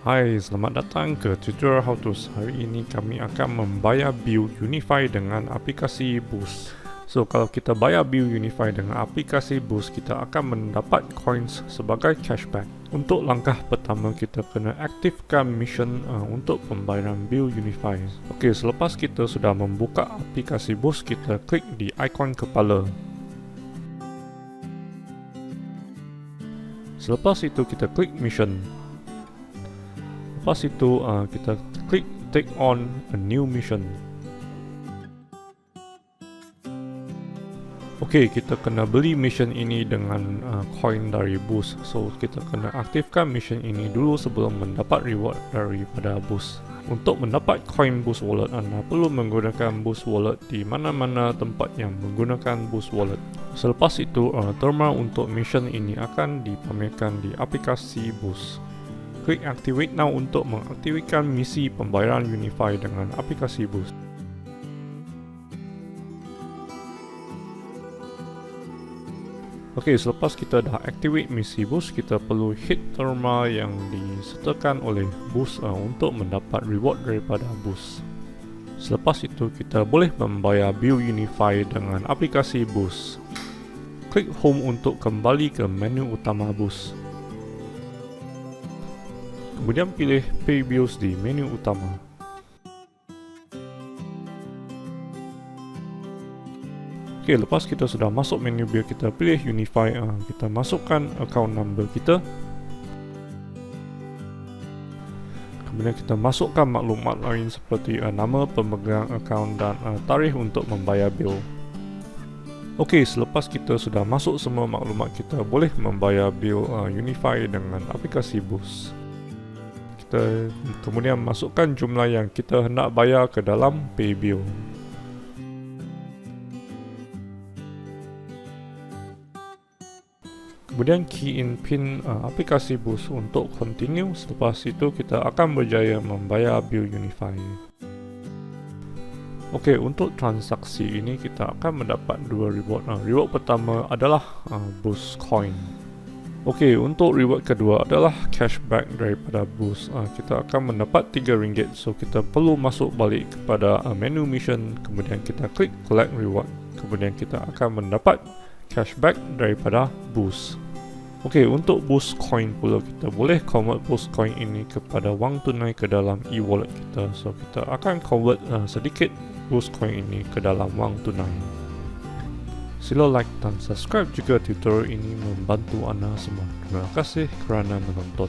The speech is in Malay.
Hai, selamat datang ke tutorial How To. Hari ini kami akan membayar Bill Unifi dengan aplikasi Boost. So, kalau kita bayar Bill Unifi dengan aplikasi Boost, kita akan mendapat coins sebagai cashback. Untuk langkah pertama, kita kena aktifkan mission untuk pembayaran Bill Unifi. Okey, selepas kita sudah membuka aplikasi Boost, kita klik di ikon kepala. Selepas itu, kita klik mission. Lepas itu kita klik take on a new mission. Okey, kita kena beli mission ini dengan coin dari Boost. So kita kena aktifkan mission ini dulu sebelum mendapat reward daripada Boost. Untuk mendapat coin Boost Wallet, anda perlu menggunakan Boost Wallet di mana-mana tempat yang menggunakan Boost Wallet. Selepas itu, termal untuk mission ini akan dipamerkan di aplikasi Boost. Klik activate now untuk mengaktifkan misi pembayaran Unifi dengan aplikasi Boost. Okey, selepas kita dah activate misi Boost, kita perlu hit termal yang disertakan oleh Boost untuk mendapat reward daripada Boost. Selepas itu, kita boleh membayar Bill Unifi dengan aplikasi Boost. Klik home untuk kembali ke menu utama Boost. Kemudian pilih Pay Bills di menu utama. Okey, lepas kita sudah masuk menu bill, kita pilih Unifi, kita masukkan account number kita. Kemudian kita masukkan maklumat lain seperti nama pemegang account dan tarikh untuk membayar bill. Okey, selepas kita sudah masuk semua maklumat, kita boleh membayar bill Unifi dengan aplikasi Boost. Kemudian masukkan jumlah yang kita hendak bayar ke dalam pay bill. Kemudian key in pin aplikasi Boost untuk continue. Selepas itu kita akan berjaya membayar Bill Unifi. Okey, untuk transaksi ini kita akan mendapat dua reward. Reward pertama adalah Boost Coin. Okey, untuk reward kedua adalah cashback daripada Boost. Kita akan mendapat RM3. So kita perlu masuk balik kepada menu mission, kemudian kita klik collect reward. Kemudian kita akan mendapat cashback daripada Boost. Okey, untuk Boost Coin pula, kita boleh convert Boost Coin ini kepada wang tunai ke dalam ewallet kita. So kita akan convert sedikit Boost Coin ini ke dalam wang tunai. Sila like dan subscribe jika tutorial ini membantu anda semua. Terima kasih kerana menonton.